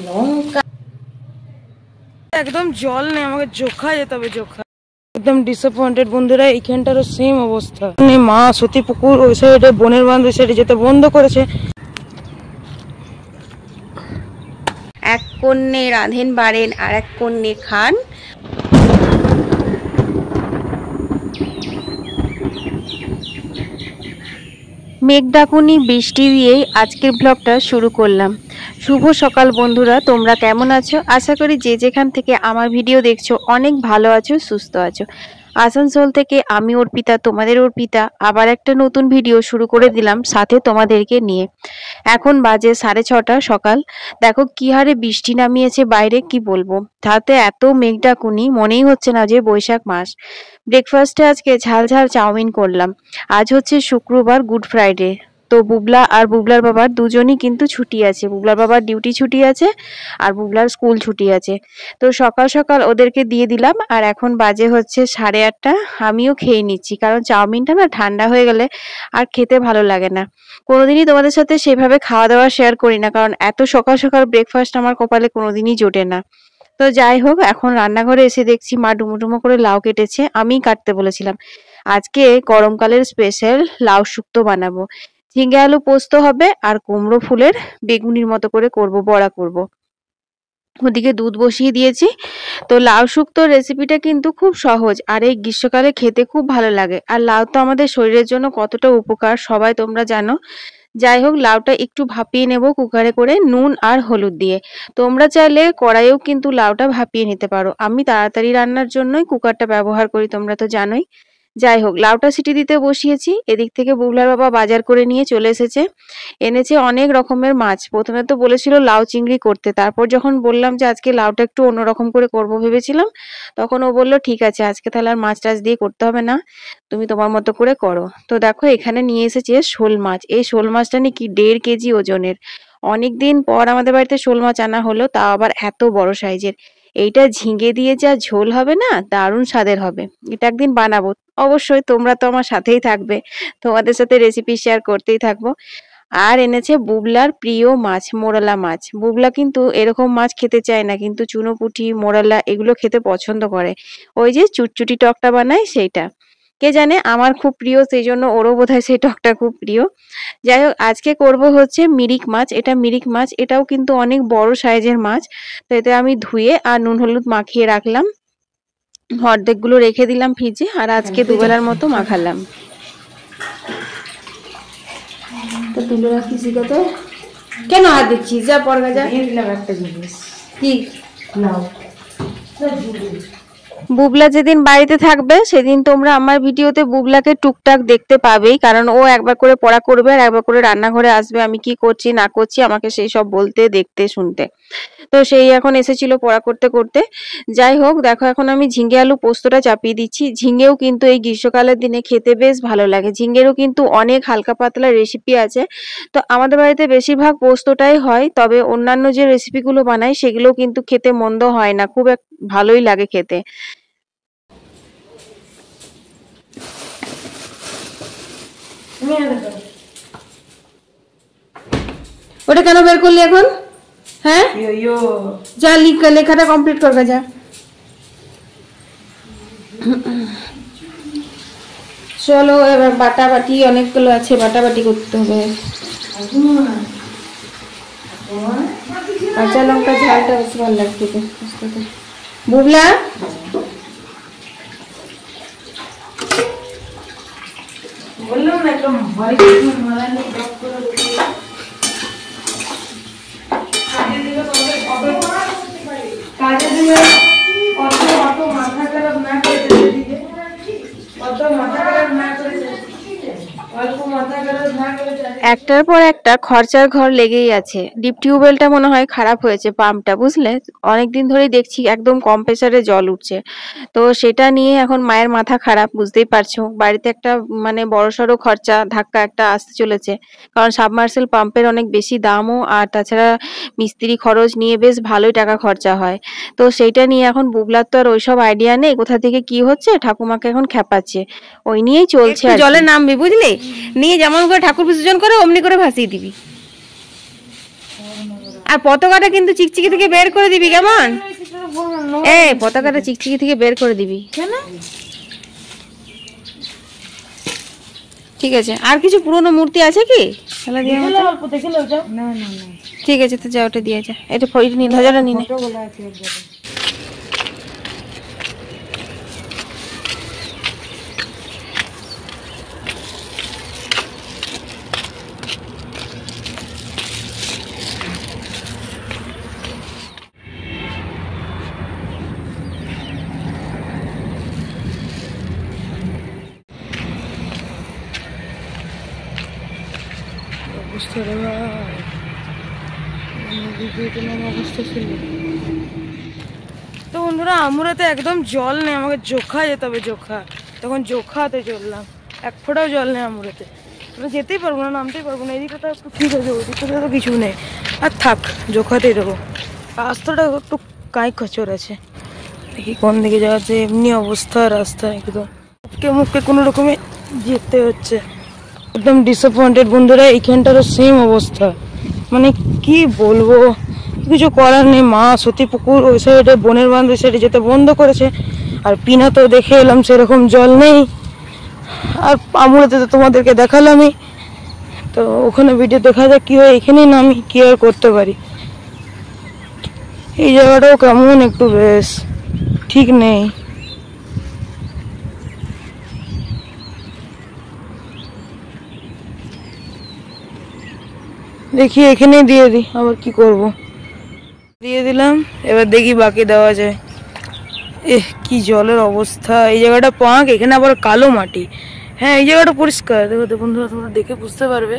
লঙ্কা একদম জল নেই, আমাকে জোখা যেতে হবে, জোখা। একদম ডিসঅ্যাপয়েন্টেড বন্ধুরা, এইখানটারও সেম অবস্থা। মা সতী পুকুর ওই সাইডে, বনের বাঁধ ওই সাইডে যেতে বন্ধ করেছে। এক কন্যে রাঁধেন বাড়েন আর এক কন্যে খান। মেঘ ডাকুনি বৃষ্টি দিয়েই আজকের ব্লগটা শুরু করলাম। শুভ সকাল বন্ধুরা, তোমরা কেমন আছো? আশা করি যে যেখান থেকে আমার ভিডিও দেখছো অনেক ভালো আছো, সুস্থ আছো। আসানসোল থেকে আমি অর্পিতা, তোমাদের অর্পিতা, আবার একটা নতুন ভিডিও শুরু করে দিলাম সাথে তোমাদেরকে নিয়ে। এখন বাজে 6:30 সকাল। দেখো কি হারে বৃষ্টি নামিয়েছে বাইরে, কি বলবো। তাতে এত মেঘ ডাকুনি, মনেই হচ্ছে না যে বৈশাখ মাস। ব্রেকফাস্টে আজকে ঝাল ঝাল চাউমিন করলাম। আজ হচ্ছে শুক্রবার, গুড ফ্রাইডে। তো বুবলা আর বুবলার বাবার দুজনই কিন্তু ছুটি আছে। বুবলার বাবার ডিউটি ছুটি আছে আর বুবলার স্কুল ছুটি আছে। তো সকাল সকাল ওদেরকে দিয়ে দিলাম। আর এখন বাজে হচ্ছে 8:30। আমিও খেয়ে নিচ্ছি, কারণ চাউমিনটা না ঠান্ডা হয়ে গেলে আর খেতে ভালো লাগে না। কোনোদিনই তোমাদের সাথে সেভাবে খাওয়া দাওয়া শেয়ার করি না, কারণ এত সকাল সকাল ব্রেকফাস্ট আমার কপালে কোনোদিনই জোটে না। তো যাই হোক, এখন রান্নাঘরে এসে দেখছি মা ডুমো করে লাউ কেটেছে। আমিই কাটতে বলেছিলাম। আজকে গরমকালের স্পেশাল লাউ শুক্তো বানাবো। ঝিঙে আলু পোস্ত হবে আর কুমড়ো ফুলের বেগুনির মতো করে করব, বড়া করব। ওদিকে দুধ বসিয়ে দিয়েছি। তো লাউ শুক্তোর রেসিপিটা কিন্তু খুব সহজ, আর এই গ্রীষ্মকালে খেতে খুব ভালো লাগে। আর লাউ তো আমাদের শরীরের জন্য কতটা উপকার সবাই তোমরা জানো। যাই হোক, লাউটা একটু ভাপিয়ে নেব কুকারে করে নুন আর হলুদ দিয়ে। তোমরা চাইলে কড়াইয়েও কিন্তু লাউটা ভাপিয়ে নিতে পারো। আমি তাড়াতাড়ি রান্নার জন্যই কুকারটা ব্যবহার করি, তোমরা তো জানোই। যাই হোক, লাউটা সিটি দিতে বসিয়েছি। এদিক থেকে বুবলার বাবা বাজার করে নিয়ে চলে এসেছে। এনেছে অনেক রকমের মাছ। প্রথমে তো বলেছিল লাউ চিংড়ি করতে, তারপর যখন বললাম যে আজকে লাউটা একটু অন্যরকম করে করবো ভেবেছিলাম, তখন ও বললো ঠিক আছে, আজকে তাহলে আর মাছ টাছ দিয়ে করতে হবে না, তুমি তোমার মতো করে করো। তো দেখো এখানে নিয়ে এসেছে শোল মাছ। এই শোল মাছটা নাকি 1.5 কেজি ওজনের। অনেকদিন পর আমাদের বাড়িতে শোল মাছ আনা হলো, তাও আবার এত বড় সাইজের। এইটা ঝিঙে দিয়ে যা ঝোল হবে না, দারুণ স্বাদের হবে। এটা একদিন বানাবো অবশ্যই, তোমরা তো আমার সাথেই থাকবে, তোমাদের সাথে রেসিপি শেয়ার করতেই থাকবো। আর এনেছে বুবলার প্রিয় মাছ, মোরালা মাছ। বুবলা কিন্তু এরকম মাছ খেতে চায় না, কিন্তু চুনোপুঁটি, মোরালা এগুলো খেতে পছন্দ করে। ওই যে চুটচুটি টকটা বানায় সেইটা, কে জানে আমার খুব প্রিয়, সেই জন্য ওরও বোধহয় সেই টকটা খুব প্রিয়। যাই হোক, আজকে করব হচ্ছে মিরিক মাছ। এটা মিরিক মাছ, এটাও কিন্তু অনেক বড় সাইজের মাছ। তো এতে আমি ধুয়ে আর নুন হলুদ মাখিয়ে রাখলাম। অর্ধেকগুলো রেখে দিলাম ফ্রিজে, আর আজকে দুবেলার মতো মাখালাম। তো তুলে রাখিস কত, কেন হাত দিচ্ছিস? যা পড়গা যা। দিলাম একটা জিনিস, কি নাও। বুবলা যেদিন বাড়িতে থাকবে সেদিন তোমরা আমার ভিডিওতে বুবলাকে টুকটাক দেখতে পাবেই, কারণ ও একবার করে পড়া করবে আর একবার করে রান্নাঘরে আসবে, আমি কি করছি না করছি আমাকে সেই সব বলতে, দেখতে, শুনতে। তো সেই এখন এসেছিল পড়া করতে করতে। যাই হোক, দেখো এখন আমি ঝিঙে আলু পোস্তটা চাপিয়ে দিচ্ছি। ঝিঙেও কিন্তু এই গ্রীষ্মকালের দিনে খেতে বেশ ভালো লাগে। ঝিঙেরও কিন্তু অনেক হালকা পাতলা রেসিপি আছে। তো আমাদের বাড়িতে বেশিরভাগ পোস্তটাই হয়, তবে অন্যান্য যে রেসিপিগুলো বানাই সেগুলো কিন্তু খেতে মন্দ হয় না, খুব ভালোই লাগে খেতে। ওটা কেন বের করলি এখন? হ্যাঁ, যা লেখাটা কমপ্লিট করবে যা। চলো এবার বাটাবাটি অনেকগুলো আছে, বাটাবাটি করতে হবে। কাঁচা লঙ্কা ঝালটা বেশি ভালো লাগছে। বুবলা, বললাম না একদম ভয় মারা নেই, ডক করে কাজে দিলে অত মাথা খারাপ না করে দিকে, অত মাথা খারাপ না করে, অল্প মাথা খারাপ না করে। একটার পর একটা খরচার ঘর লেগেই আছে। ডিপ টিউবওয়েলটা মনে হয় খারাপ হয়েছে, পাম্পটা, বুঝলে। অনেকদিন ধরেই দেখছি একদম কম প্রেসারে জল উঠছে। তো সেটা নিয়ে এখন মায়ের মাথা খারাপ, বুঝতেই পারছো। বাড়িতে একটা মানে বড়সড় খরচা ধাক্কা একটা আসতে চলেছে, কারণ সাবমার্সেল পাম্পের অনেক বেশি দামও, আর তাছাড়া মিস্ত্রি খরচ নিয়ে বেশ ভালোই টাকা খরচা হয়। তো সেইটা নিয়ে এখন বুবলার তো আর ওইসব আইডিয়া নেই, কোথা থেকে কি হচ্ছে, ঠাকুমাকে এখন খেপাচ্ছে, ওই নিয়েই চলছে। জলে নামবি বুঝলি, নিয়ে যেমন করে ঠাকুর বিসর্জন করে অমনি করে ভাসিয়ে দিবি। আর পতাকাটা কিন্তু চিকচিকি থেকে বের করে দিবি, কেমন? পতাকাটা চিকচিকি থেকে বের করে দিবি। কেন? ঠিক আছে। আর কিছু পুরনো মূর্তি আছে কি? ঠিক আছে, তো যা ওটা দিয়ে যা। এটা ধ্বজাটা নিয়ে নে। তো বন্ধুরা আমুরাতে একদম জল নেই, আমাকে জোখা যেতে হবে। জোখা তখন জোখাতে চললাম, এক ফোঁটাও জল নেই আমুরাতে। যেতেই পারবো না, নামতেই পারবো না। এদিকটা একটু ঠিক আছে, ওদিকটা তো কিছু নেই। আর থাক, জোখাতেই দেবো। রাস্তাটা একটু কাঁই খচর আছে, দেখি কোন দিকে যাওয়াচ্ছে। এমনি অবস্থা রাস্তা, একদম মুখে কোনো রকমে যেতে হচ্ছে। একদম ডিসঅ্যাপয়েন্টেড বন্ধুরা, এইখানটারও সেম অবস্থা। মানে কি বলবো, কিছু করার নেই। মা সতী পুকুর ওই সাইডে, বনের বাঁধ ওই সাইডে যেতে বন্ধ করেছে। আর পিনাতেও দেখে এলাম সেরকম জল নেই। আর আমুরাতে তো তোমাদেরকে দেখালামই, তো ওখানে ভিডিও দেখা যাক কি হয়। এখানেই না আমি কি আর করতে পারি। এই জায়গাটাও কেমন একটু বেশ ঠিক নেই। দেখি এখানেই দিয়ে দিই, আবার কি করব। দিয়ে দিলাম, এবার দেখি বাকি দেওয়া যায়। কি জলের অবস্থা। এই জায়গাটা পাঁক, এখানে আবার কালো মাটি। হ্যাঁ, এই জায়গাটা পরিষ্কার, দেখো তো বন্ধুরা, তোমরা দেখে বুঝতে পারবে।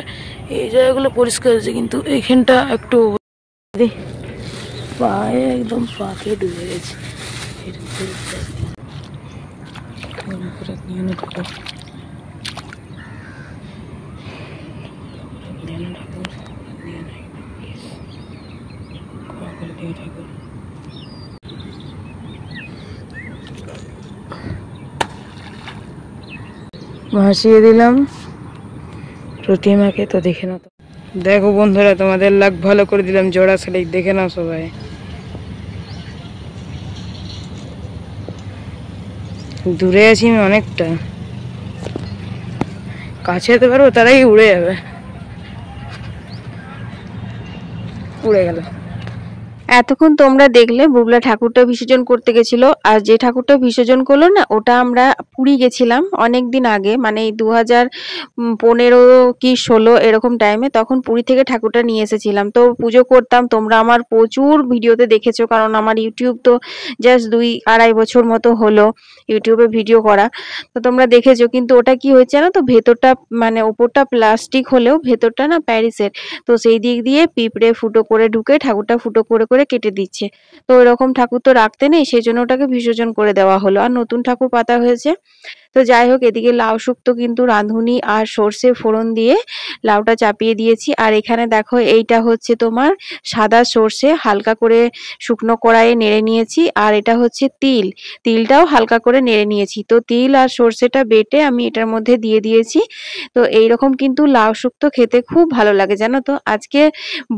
এই জায়গাগুলো পরিষ্কার আছে, কিন্তু এইখানটা একটু পায়ে একদম পাকে ডুবে গেছে। ভাসিয়ে দিলাম প্রতিমাকে। তো দেখে নাও, দেখো বন্ধুরা, তোমাদের লাক ভালো করে দিলাম জোড়া শালিক, দেখে নাও সবাই। দূরে আছি আমি অনেকটা, কাছে যেতে পারবো তারাই উড়ে যাবে। উড়ে গেল। এতক্ষণ তোমরা দেখলে বুবলা ঠাকুরটা বিসর্জন করতে গেছিল। আর যে ঠাকুরটা বিসর্জন করলো না, ওটা আমরা পুরী গেছিলাম অনেক দিন আগে, মানে 2015 কি 16 এরকম টাইমে। তখন পুরী থেকে ঠাকুরটা নিয়ে এসেছিলাম, তো পুজো করতাম। তোমরা আমার প্রচুর ভিডিওতে দেখেছো, কারণ আমার ইউটিউব তো জাস্ট 2-2.5 বছর মতো হলো ইউটিউবে ভিডিও করা, তো তোমরা দেখেছো। কিন্তু ওটা কি হয়েছে না, তো ভেতরটা মানে ওপরটা প্লাস্টিক হলেও ভেতরটা না প্যারিসের। তো সেই দিক দিয়ে পিঁপড়ে ফুটো করে ঢুকে ঠাকুরটা ফুটো করে করে কেটে দিচ্ছে। তো ওইরকম ঠাকুর তো রাখতে নেই, সেই জন্য ওটাকে বিসর্জন করে দেওয়া হলো। আর নতুন ঠাকুর পাতা হয়েছে। তো যাই হোক, এদিকে লাউ শুক্তো কিন্তু রাঁধুনি আর সর্ষে ফোড়ন দিয়ে লাউটা চাপিয়ে দিয়েছি। আর এখানে দেখো, এইটা হচ্ছে তোমার সাদা সর্ষে, হালকা করে শুকনো কড়াইয়ে নেড়ে নিয়েছি। আর এটা হচ্ছে তিলটাও হালকা করে নেড়ে নিয়েছি। তো তিল আর সর্ষেটা বেটে আমি এটার মধ্যে দিয়ে দিয়েছি। তো এইরকম কিন্তু লাউ শুক্তো খেতে খুব ভালো লাগে, জানো তো। আজকে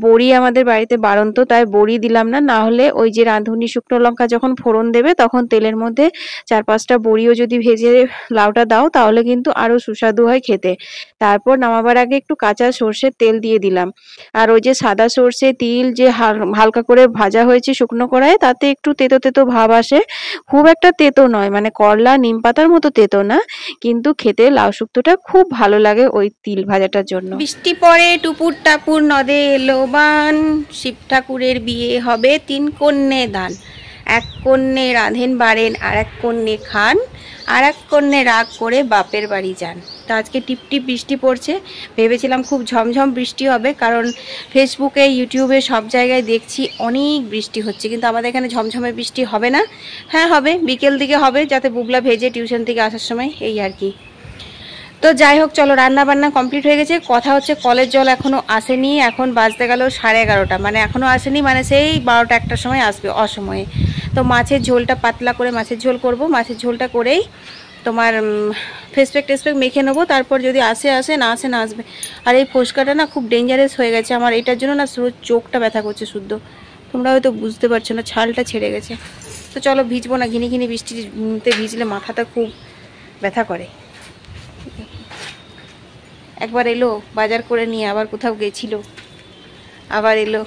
বড়ি আমাদের বাড়িতে বাড়ন্ত, তাই বড়ি দিলাম না। না হলে ওই যে রাঁধুনি শুকনো লঙ্কা যখন ফোড়ন দেবে, তখন তেলের মধ্যে 4-5টা বড়িও যদি ভেজে লাউটা দাও, তাহলে কিন্তু আরো সুস্বাদু হয় খেতে। তারপর নামাবার আগে একটু কাঁচা সর্ষের তেল দিয়ে দিলাম। আর ওই যে সাদা সর্ষে তিল যে হালকা করে ভাজা হয়েছে শুকনো কড়াইয়ে, তাতে একটু তেতো তেতো ভাব আসে। খুব একটা তেতো নয়, মানে করলা নিম পাতার মতো তেতো না, কিন্তু খেতে লাউ শুক্তোটা খুব ভালো লাগে ওই তিল ভাজাটার জন্য। বৃষ্টি পড়ে টুপুর টাপুর, নদে এলো বান, শিব ঠাকুরের বিয়ে হবে 3 কন্যে দান। 1 কন্যে রাঁধেন বাড়েন, আর 1 কন্যে খান, আর 1 কন্যে রাগ করে বাপের বাড়ি যান। তো আজকে টিপটিপ বৃষ্টি পড়ছে। ভেবেছিলাম খুব ঝমঝম বৃষ্টি হবে, কারণ ফেসবুকে ইউটিউবে সব জায়গায় দেখছি অনেক বৃষ্টি হচ্ছে, কিন্তু আমাদের এখানে ঝমঝমে বৃষ্টি হবে না। হ্যাঁ হবে, বিকেল দিকে হবে, যাতে বুবলা ভেজে টিউশন থেকে আসার সময়, এই আর কি। তো যাই হোক, চলো, রান্না বান্না কমপ্লিট হয়ে গেছে। কথা হচ্ছে কলের জল এখনো আসেনি, এখন বাজতে গেল 11:30, মানে এখনো আসেনি, মানে সেই 12টা-1টার সময় আসবে, অসময়ে। তো মাছের ঝোলটা পাতলা করে মাছের ঝোল করব। মাছের ঝোলটা করেই তোমার ফেস প্যাক টেস প্যাক মেখে নেবো, তারপর যদি আসে আসে, না আসে না আসবে। আর এই ফোসকাটা না খুব ডেঞ্জারাস হয়ে গেছে আমার, এটার জন্য না পুরো চোখটা ব্যথা করছে শুদ্ধ, তোমরা হয়তো বুঝতে পারছো না, ছালটা ছেড়ে গেছে। তো চলো ভিজবো না, ঘিনি ঘিনি বৃষ্টিতে ভিজলে মাথাটা খুব ব্যথা করে। একবার এলো বাজার করে নিয়ে, আবার কোথাও গেছিল, আবার এলো।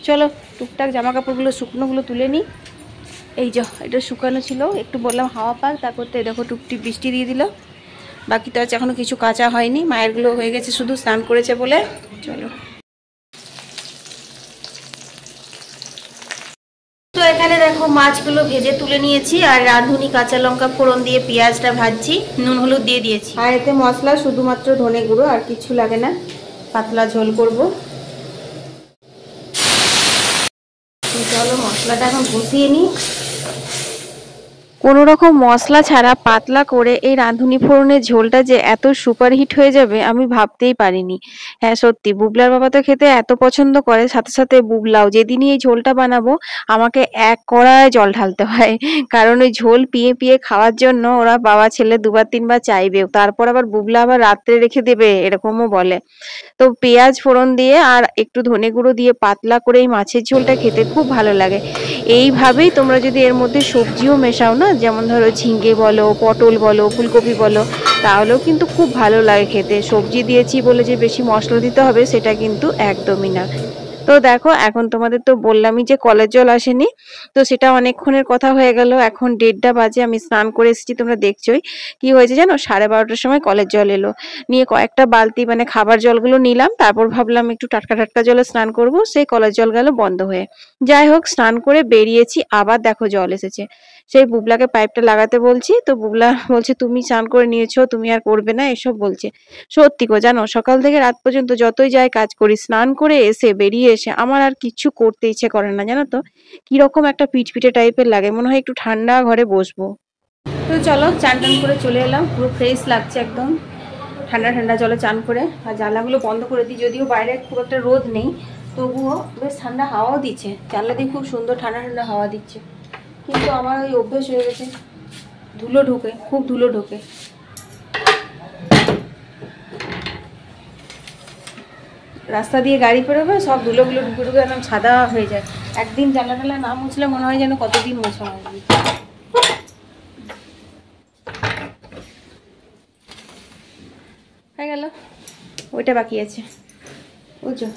চলো টুকটাক জামা কাপড়গুলো শুকনোগুলো তুলে নিই। এই যে এটা শুকানো ছিল, একটু বললাম হাওয়া পাক, তারপর তো দেখো টুকটি বৃষ্টি দিয়ে দিল। বাকি তো আছে এখনও কিছু কাঁচা হয়নি, মায়েরগুলো হয়ে গেছে, শুধু স্নান করেছে বলে। চলো, তো এখানে দেখো মাছগুলো ভেজে তুলে নিয়েছি, আর রাঁধুনি কাঁচা লঙ্কা ফোড়ন দিয়ে পেঁয়াজটা ভাজছি, নুন হলুদ দিয়ে দিয়েছি। আর এতে মশলা শুধুমাত্র ধনে গুঁড়ো, আর কিছু লাগে না, পাতলা ঝোল করব। চলো মশলাটা এখন কষিয়ে নিই। কোনো রকম মশলা ছাড়া পাতলা করে এই রাঁধুনি ফোড়নের ঝোলটা যে এত সুপারহিট হয়ে যাবে আমি ভাবতেই পারিনি। হ্যাঁ সত্যি, বুবলার বাবা তো খেতে এত পছন্দ করে, সাথে সাথে বুবলাও। যেদিনই এই ঝোলটা বানাবো আমাকে এক কড়ায় জল ঢালতে হয়, কারণ ওই ঝোল পিয়ে পিয়ে খাওয়ার জন্য ওরা বাবা ছেলে দুবার তিনবার চাইবেও। তারপর আবার বুবলা আবার রাত্রে রেখে দেবে, এরকমও বলে। তো পেঁয়াজ ফোড়ন দিয়ে আর একটু ধনে গুঁড়ো দিয়ে পাতলা করে এই মাছের ঝোলটা খেতে খুব ভালো লাগে। এইভাবেই তোমরা যদি এর মধ্যে সবজিও মেশাও না, যেমন ধরো ঝিঙ্গে বলো, পটল বলো, ফুলকপি বলো, তাহলেও কিন্তু খুব ভালো লাগে খেতে। সবজি দিয়েছি বলে যে বেশি মশলা দিতে হবে সেটা কিন্তু একদমই না। তো দেখো এখন তোমাদের তো বললামই যে কলের জল আসেনি, তো সেটা অনেকক্ষণের কথা হয়ে গেল। এখন 1:30টা বাজে, আমি স্নান করে এসেছি, তোমরা দেখছোই। কি হয়েছে জানো, 12:30টার সময় কলের জল এলো, নিয়ে কয়েকটা বালতি মানে খাবার জলগুলো নিলাম, তারপর ভাবলাম একটু টাটকা টাটকা জলে স্নান করব, সেই কলের জল গেল বন্ধ হয়ে। যাই হোক, স্নান করে বেরিয়েছি, আবার দেখো জল এসেছে। সেই বুবলাকে পাইপটা লাগাতে বলছি, তো বুবলা বলছে তুমি স্নান করে নিয়েছো, তুমি আর করবে না, এসব বলছে। সত্যি গো, জানো সকাল থেকে রাত পর্যন্ত যতই যাই কাজ করি, স্নান করে এসে বেরিয়ে এসে আমার আর কিচ্ছু করতে ইচ্ছে করে না, জানো তো কিরকম একটা পিঠপিঠে টাইপের লাগে, মনে হয় একটু ঠান্ডা ঘরে বসবো। তো চলো চান টান করে চলে এলাম, পুরো ফ্রেশ লাগছে একদম, ঠান্ডা ঠান্ডা জলে চান করে। আর জানলাগুলো বন্ধ করে দিই, যদিও বাইরে খুব একটা রোদ নেই, তবুও বেশ ঠান্ডা হাওয়াও দিচ্ছে, জানলা দিয়ে খুব সুন্দর ঠান্ডা ঠান্ডা হাওয়া দিচ্ছে। কিন্তু আমার ওই অভ্যেস হয়ে গেছে, ধুলো ঢোকে, খুব ধুলো ঢোকে। রাস্তা দিয়ে গাড়ি পেরোবে, সব ধুলোগুলো ঢুকে ঢুকে একদম সাদা হয়ে যায়। একদিন জানলা টালা না মুছলে মনে হয় যেন কতদিন মোছা হয়নি। হয়ে গেল, ওইটা বাকি আছে, বুঝছো।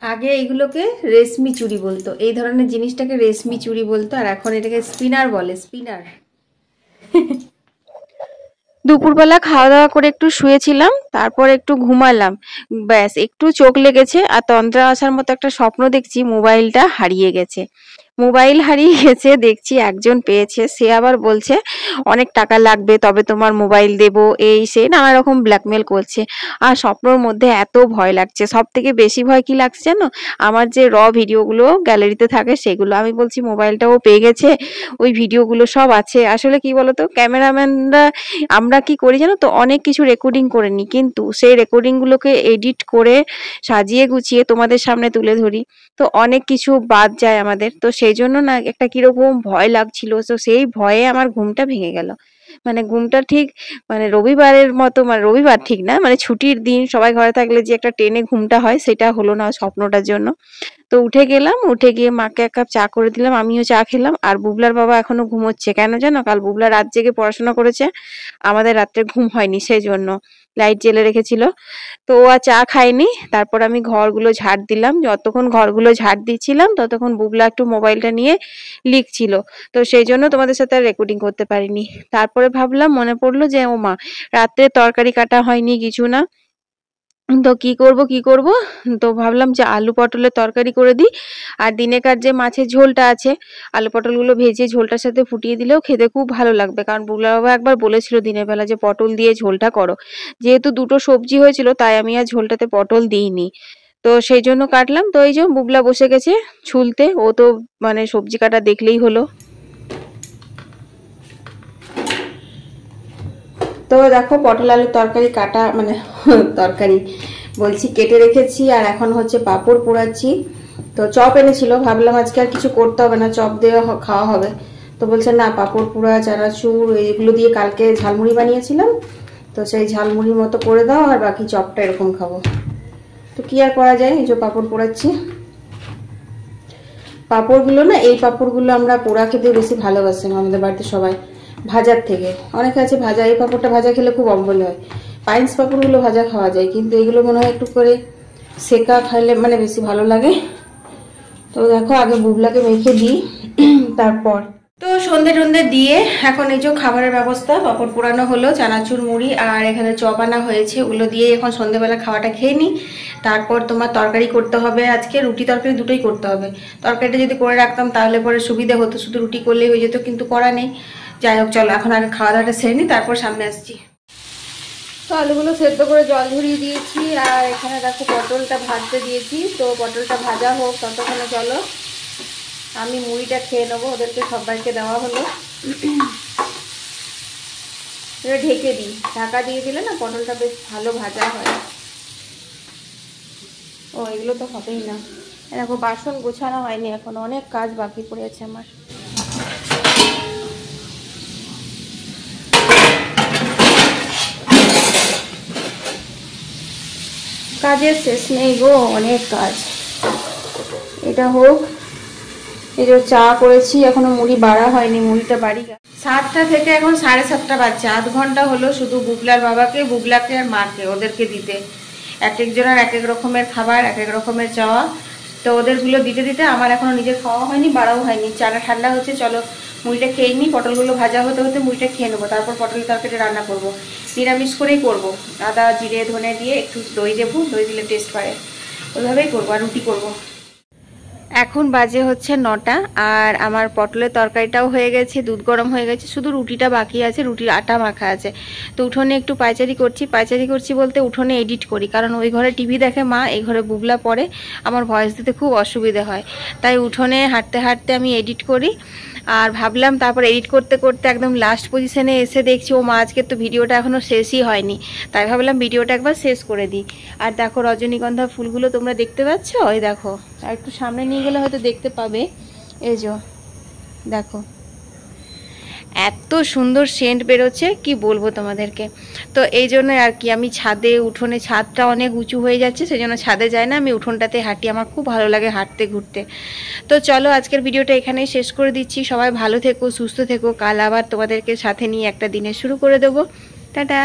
আগে এইগুলোকে রেশমি চুড়ি বলতো, এই ধরনের জিনিসটাকে রেশমি চুড়ি বলতো, আর এখন এটাকে স্পিনার বলে, স্পিনার। দুপুরবেলা খাওয়া দাওয়া করে একটু শুয়েছিলাম, তারপর একটু ঘুমালাম, ব্যাস একটু চোখ লেগেছে আর তন্দ্রা আসার মতো একটা স্বপ্ন দেখছি, মোবাইলটা হারিয়ে গেছে। মোবাইল হারিয়ে গেছে দেখছি, একজন পেয়েছে, সে আবার বলছে অনেক টাকা লাগবে তবে তোমার মোবাইল দেব, এই সে নানা রকম ব্ল্যাকমেল করছে। আর স্বপ্নর মধ্যে এত ভয় লাগছে, সব থেকে বেশি ভয় কি লাগছে জানো, আমার যে ভিডিওগুলো গ্যালারিতে থাকে সেগুলো। আমি বলছি মোবাইলটাও পেয়ে গেছে, ওই ভিডিওগুলো সব আছে। আসলে কি বলতো, ক্যামেরাম্যানরা আমরা কি করি জানো তো, অনেক কিছু রেকর্ডিং করে নিই, কিন্তু সেই রেকর্ডিং গুলোকে এডিট করে সাজিয়ে গুছিয়ে তোমাদের সামনে তুলে ধরি, তো অনেক কিছু বাদ যায় আমাদের। তো সেই জন্য না একটা কিরকম ভয় লাগছিল, তো সেই ভয়ে আমার ঘুমটা ভেঙে গেল। মানে ঘুমটা ঠিক মানে রবিবারের মতো, মানে রবিবার ঠিক না, মানে ছুটির দিন সবাই ঘরে থাকলে যে একটা টেনে ঘুমটা হয়, সেটা হলো না স্বপ্নটার জন্য। তো উঠে গেলাম, উঠে গিয়ে মাকে 1 কাপ চা করে দিলাম, আমিও চা খেলাম। আর বুবলার বাবা এখনো ঘুমোচ্ছে, কেন জানো, কাল বুবলা রাত জেগে পড়াশোনা করেছে, আমাদের রাত্রে ঘুম হয়নি, সেই জন্য লাইট জেলে রেখেছিল। তো ও আর চা খায়নি। তারপর আমি ঘরগুলো ঝাড় দিলাম, যতক্ষণ ঘরগুলো ঝাড় দিচ্ছিলাম ততক্ষণ বুবলা একটু মোবাইলটা নিয়ে লিখছিল, তো সেই জন্য তোমাদের সাথে আর রেকর্ডিং করতে পারিনি। তারপরে ভাবলাম, মনে পড়লো যে ও মা, রাত্রে তরকারি কাটা হয়নি কিছু না, তো কি করব, তো ভাবলাম যে আলু পটলের তরকারি করে দিই। আর দিনেকার যে মাছের ঝোলটা আছে, আলু পটলগুলো ভেজে ঝোলটার সাথে ফুটিয়ে দিলেও খেতে খুব ভালো লাগবে, কারণ বুবলা বাবা একবার বলেছিল দিনের বেলা যে পটল দিয়ে ঝোলটা করো। যেহেতু দুটো সবজি হয়েছিল তাই আমি আর ঝোলটাতে পটল দিইনি, তো সেই জন্য কাটলাম। তো এই যে বুবলা বসে গেছে ছুলতে, ও তো মানে সবজি কাটা দেখলেই হলো। তো দেখো পটল আলুর তরকারি কাটা মানে তরকারি বলছি কেটে রেখেছি, আর এখন হচ্ছে পাঁপড় পোড়াচ্ছি। তো চপ এনেছিল, ভাবলাম আজকে আর কিছু করতে হবে না, চপ দিয়ে খাওয়া হবে। তো বলছে না, পাঁপড় পোড়া, চানাচুর এগুলো দিয়ে কালকে ঝালমুড়ি বানিয়েছিলাম, তো সেই ঝালমুড়ির মতো করে দাও, আর বাকি চপটা এরকম খাবো। তো কি আর করা যায়, এই যে পাঁপড় পোড়াচ্ছি। পাঁপড়গুলো না, এই পাঁপড়গুলো আমরা পোড়া খেতে বেশি ভালোবাসি আমাদের বাড়িতে সবাই, ভাজার থেকে। অনেকে আছে ভাজা, এই পাঁপড়টা ভাজা খেলে খুব অম্বল হয়। পাইন্স পাঁপড়গুলো ভাজা খাওয়া যায়, কিন্তু এগুলো মনে হয় একটু করে সেকা খাইলে মানে বেশি ভালো লাগে। তো দেখো আগে বুবলাকে মেখে দিই, তারপর তো সন্ধে টন্ধে দিয়ে এখন এই যে খাবারের ব্যবস্থা, পাঁপড় পোড়ানো হলো, চানাচুর মুড়ি আর এখানে চপ আনা হয়েছে, ওগুলো দিয়ে এখন সন্ধ্যেবেলা খাওয়াটা খেয়ে নিই। তারপর তোমার তরকারি করতে হবে, আজকে রুটি তরকারি দুটোই করতে হবে। তরকারিটা যদি করে রাখতাম তাহলে পরে সুবিধা হতো, শুধু রুটি করলেই হয়ে যেত, কিন্তু করা নেই। যাই হোক চলো এখন আগে খাওয়া দাওয়াটা সেরে নিই, তারপর সামনে আসছি। তো আলুগুলো সেদ্ধ করে জল ঝরিয়ে দিয়েছি, আর এখানে দেখো পটলটা ভাজতে দিয়েছি। তো পটলটা ভাজা হোক ততক্ষণে চলো আমি মুড়িটা খেয়ে নেবো, ওদেরকে সবাইকে দেওয়া হলো। এটা ঢেকে দিই, ঢাকা দিয়ে দিলে না পটলটা বেশ ভালো ভাজা হয়। ও এগুলো তো হবেই না, দেখো বাসন গোছানো হয়নি, এখন অনেক কাজ বাকি পড়ে আছে আমার। কাজের শেষ নেই গো, অনেক কাজ। এটা হোক, এই যে চা করেছি, এখনো মুড়ি বাড়া হয়নি, মুড়িটা বাড়ি। 7টা থেকে এখন 7:30 বাজছে, আধ ঘন্টা হলো শুধু বুবলার বাবাকে, বুবলাকে আর মাকে, ওদেরকে দিতে। এক একজনের এক এক রকমের খাবার, এক এক রকমের চাওয়া। তো ওদেরগুলো দিতে দিতে আমার এখনো নিজের খাওয়া হয়নি, বাড়াও হয়নি। চাটা ঠান্ডা হচ্ছে, চলো মুড়িটা খেয়ে নিই। পটলগুলো ভাজা হতে হতে মুড়িটা খেয়ে নেবো, তারপর পটলের তরকারি রান্না করব। নিরামিষ করেই করব, আদা জিরে ধনে দিয়ে একটু দই দেবো, দই দিলে টেস্ট বাড়ে, ওইভাবেই করবো। আর রুটি করবো। এখন বাজে হচ্ছে 9টা, আর আমার পটলের তরকারিটাও হয়ে গেছে, দুধ গরম হয়ে গেছে, শুধু রুটিটা বাকি আছে, রুটির আটা মাখা আছে। তো উঠোনে একটু পায়চারি করছি বলতে উঠোনে এডিট করি, কারণ ওই ঘরে টিভি দেখে মা, এই ঘরে বুবলা পড়ে, আমার ভয়েস দিতে খুব অসুবিধা হয়, তাই উঠোনে হাঁটতে হাঁটতে আমি এডিট করি। আর ভাবলাম তারপর এডিট করতে করতে একদম লাস্ট পজিশনে এসে দেখছি ও মা আজকে তো ভিডিওটা এখনও শেষই হয়নি, তাই ভাবলাম ভিডিওটা একবার শেষ করে দিই। আর দেখো রজনীগন্ধা ফুলগুলো তোমরা দেখতে পাচ্ছ, ওই দেখো, আর একটু সামনে নিয়ে গেলে হয়তো দেখতে পাবে, এই যে দেখো এত সুন্দর সেন্ট বেরোচ্ছে, কি বলবো তোমাদেরকে। তো এই জন্য আর কি আমি ছাদে, উঠোনে, ছাদটা অনেক উঁচু হয়ে যাচ্ছে, সেই জন্য ছাদে যাই না, আমি উঠোনটাতে হাঁটি, আমার খুব ভালো লাগে হাঁটতে ঘুরতে। তো চলো আজকের ভিডিওটা এখানেই শেষ করে দিচ্ছি। সবাই ভালো থেকো, সুস্থ থেকো, কাল আবার তোমাদেরকে সাথে নিয়ে একটা দিনে শুরু করে দেবো। টাটা।